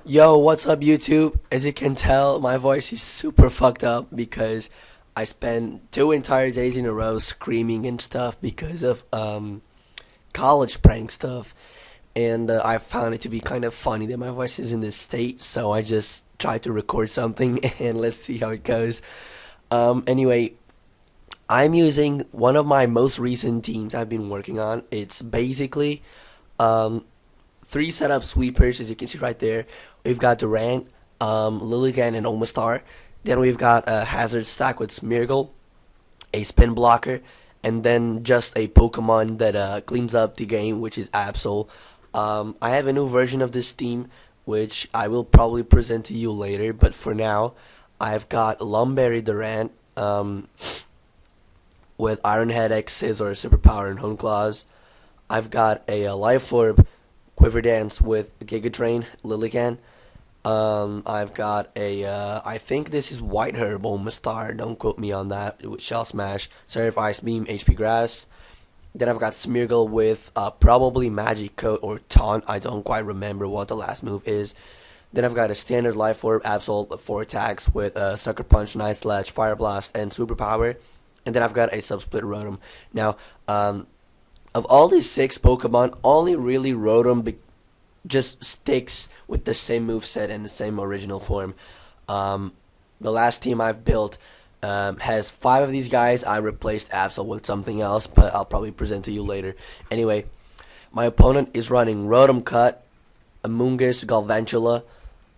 Yo, what's up, YouTube? As you can tell, my voice is super fucked up because I spent 2 entire days in a row screaming and stuff because of college prank stuff, and I found it to be kind of funny that my voice is in this state. So I just tried to record something and let's see how it goes. Anyway, I'm using one of my most recent teams I've been working on. It's basically um, three setup sweepers, as you can see right there. We've got Durant, Lilligan, and Omastar. Then we've got a Hazard stack with Smeargle, a spin blocker, and then just a Pokemon that cleans up the game, which is Absol. I have a new version of this team, which I will probably present to you later, but for now, I've got Lumberry Durant with Iron Head X Scissor Superpower and Hone Claws. I've got a Life Orb Quiver Dance with Giga Drain Lilligan. I've got I think this is White Herb Almost Star, don't quote me on that, with Shell Smash, Surf, Ice Beam, HP Grass. Then I've got Smeargle with probably Magic Coat or Taunt, I don't quite remember what the last move is. Then I've got a standard Life Orb Absol 4 attacks with Sucker Punch, Night Slash, Fire Blast, and Superpower. And then I've got a Subsplit Rotom. Now, of all these 6 Pokemon, only really Rotom just sticks with the same moveset and the same original form. The last team I've built has 5 of these guys. I replaced Absol with something else, but I'll probably present to you later. Anyway, my opponent is running Rotom Cut, Amoonguss, Galvantula,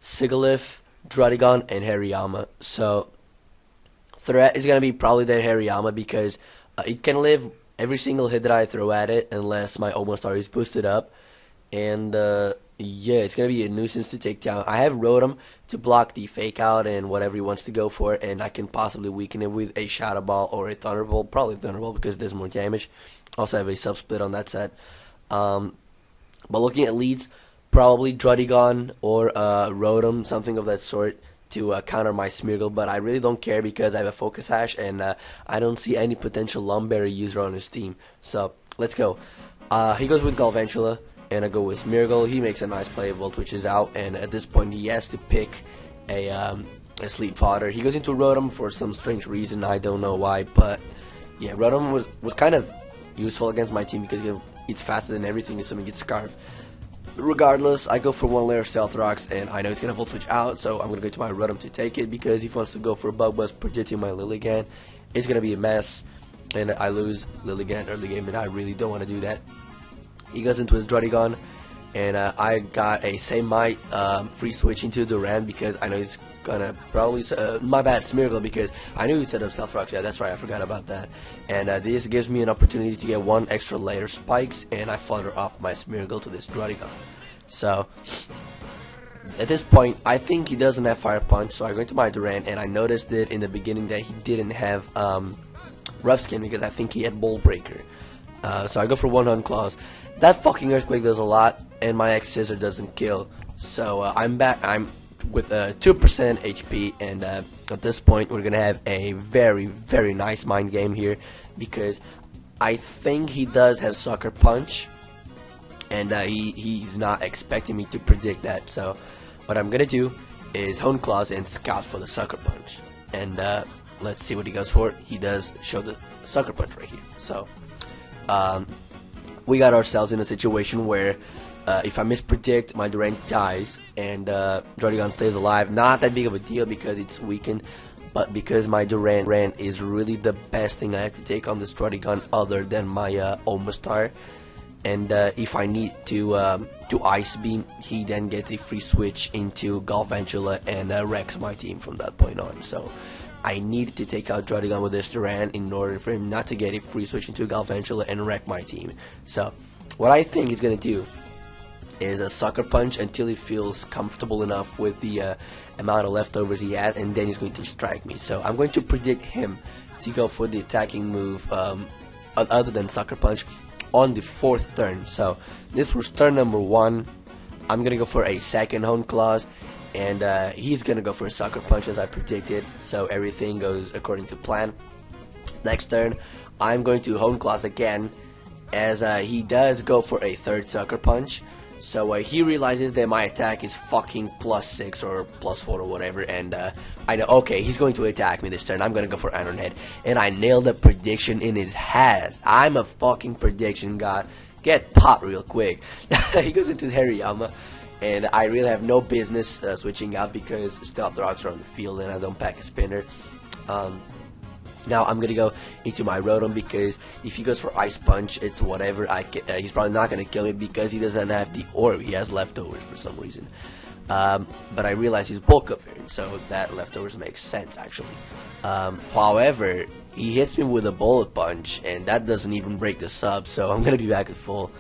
Sigilyph, Druddigon, and Hariyama. So, threat is going to be probably that Hariyama because it can live every single hit that I throw at it unless my Omastar is boosted up. And yeah, it's going to be a nuisance to take down. I have Rotom to block the Fake Out and whatever he wants to go for, and I can possibly weaken it with a Shadow Ball or a Thunderbolt. Probably Thunderbolt because it does more damage. Also have a Subsplit on that set. But looking at leads, probably Druddigon or Rotom, something of that sort, to counter my Smeargle, but I really don't care because I have a Focus Sash and I don't see any potential Lumberry user on his team. So let's go. He goes with Galvantula, and I go with Smeargle. He makes a nice play, Volt is out, and at this point he has to pick a Sleep Fodder. He goes into Rotom for some strange reason, I don't know why, but yeah, Rotom was kind of useful against my team because it's faster than everything, assuming it's Scarf. Regardless, I go for 1 layer of Stealth Rocks, and I know he's going to Volt Switch out, so I'm going to go to my Rotom to take it, because if he wants to go for a Bug Buzz predicting my Lilligan, it's going to be a mess, and I lose Lilligan early game, and I really don't want to do that. He goes into his Druddigon, and I got a Same Might free switch into Durant, because I know he's gonna probably my bad, Smeargle, because I knew he'd set up Stealth Rocks. Yeah, that's right, I forgot about that. And this gives me an opportunity to get 1 extra layer spikes, and I flutter off my Smeargle to this Druddigon. So at this point, I think he doesn't have Fire Punch, so I go into my Durant, and I noticed it in the beginning that he didn't have Rough Skin, because I think he had Bolt Breaker. So I go for 1 Hone Claws. That fucking Earthquake does a lot, and my X Scissor doesn't kill. So I'm back. I'm with 2% HP, and at this point we're gonna have a very, very nice mind game here, because I think he does have Sucker Punch, and he's not expecting me to predict that. So what I'm gonna do is Hone Claws and scout for the Sucker Punch, and let's see what he goes for. He does show the Sucker Punch right here. So we got ourselves in a situation where if I mispredict, my Durant dies, and Druddigon stays alive. Not that big of a deal because it's weakened, but because my Durant is really the best thing I have to take on this Druddigon other than my Omastar. And if I need to Ice Beam, he then gets a free switch into Galvantula and wrecks my team from that point on. So I need to take out Druddigon with this Durant in order for him not to get a free switch into Galvantula and wreck my team. So what I think he's going to do is a Sucker Punch until he feels comfortable enough with the amount of leftovers he has, and then he's going to strike me. So I'm going to predict him to go for the attacking move other than Sucker Punch on the 4th turn. So this was turn number 1. I'm going to go for a 2nd Hone Claws, and he's going to go for a Sucker Punch as I predicted, so everything goes according to plan. Next turn, I'm going to Hone Claws again, as he does go for a 3rd Sucker Punch. So he realizes that my attack is fucking +6 or +4 or whatever, and I know, okay, he's going to attack me this turn. I'm gonna go for Iron Head, and I nailed a prediction in his ass. I'm a fucking prediction god. Get popped real quick. He goes into Hariyama, and I really have no business switching out because Stealth Rocks are on the field, and I don't pack a spinner. Now I'm gonna go into my Rotom because if he goes for Ice Punch, it's whatever. He's probably not gonna kill me because he doesn't have the orb. He has leftovers for some reason. But I realize he's bulk up here, so that leftovers makes sense actually. However, he hits me with a Bullet Punch, and that doesn't even break the sub. So I'm gonna be back at full,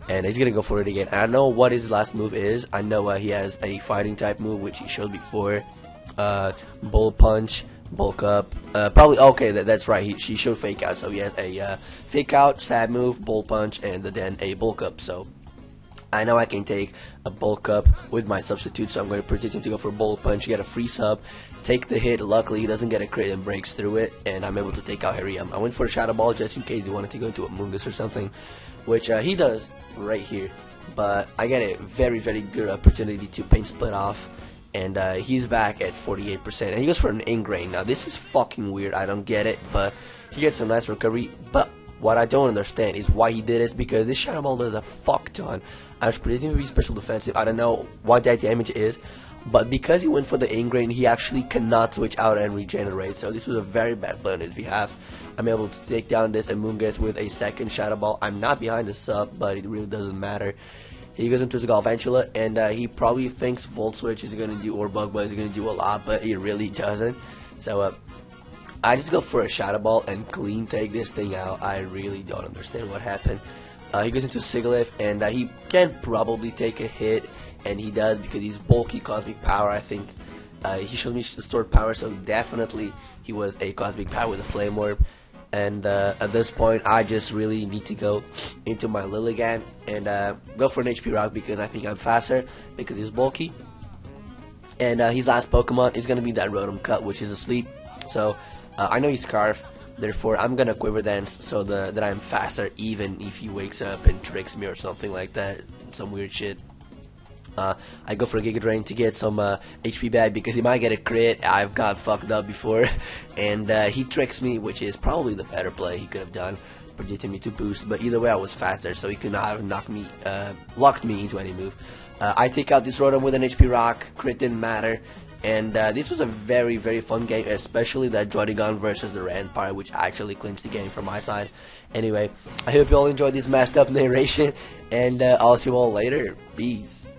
and he's gonna go for it again. I don't know what his last move is. I know he has a fighting type move which he showed before. Bullet Punch. Bulk up, probably okay. That's right. She showed fake out, so he has a fake out, stab move, bulk punch, and then a bulk up. So I know I can take a bulk up with my substitute. So I'm going to predict him to go for a bulk punch, get a free sub, take the hit. Luckily, he doesn't get a crit and breaks through it, and I'm able to take out Hariyama. I went for a Shadow Ball just in case he wanted to go into a Mungus or something, which he does right here. But I get a very good opportunity to paint split off. And he's back at 48%, and he goes for an Ingrain. Now this is fucking weird. I don't get it, but he gets a nice recovery. But what I don't understand is why he did this, because this Shadow Ball does a fuck ton. I was predicting to be special defensive. I don't know what that damage is, but because he went for the Ingrain, he actually cannot switch out and regenerate. So this was a very bad play on his behalf. I'm able to take down this Amoonguss with a second Shadow Ball. I'm not behind the sub, but it really doesn't matter. He goes into his Galvantula, and he probably thinks Volt Switch is going to do, or Bug Buzz is going to do a lot, but he really doesn't. So I just go for a Shadow Ball and clean take this thing out. I really don't understand what happened. He goes into Sigilyph, and he can probably take a hit, and he does because he's bulky Cosmic Power, I think. He showed me stored power, so definitely he was a Cosmic Power with a Flame Orb. And at this point, I just really need to go into my Lilligant and go for an HP Rock because I think I'm faster because he's bulky. And his last Pokemon is going to be that Rotom Cut, which is asleep. So I know he's Scarf, therefore I'm going to Quiver Dance so that I'm faster even if he wakes up and tricks me or something like that. Some weird shit. I go for a Giga Drain to get some HP back because he might get a crit. I've got fucked up before, and he tricks me, which is probably the better play he could have done, predicting me to boost. But either way, I was faster, so he could not have locked me into any move. I take out this Rotom with an HP Rock. Crit didn't matter, and this was a very fun game, especially that Druddigon versus the Rampart, which actually clinched the game from my side. Anyway, I hope you all enjoyed this messed up narration, and I'll see you all later. Peace.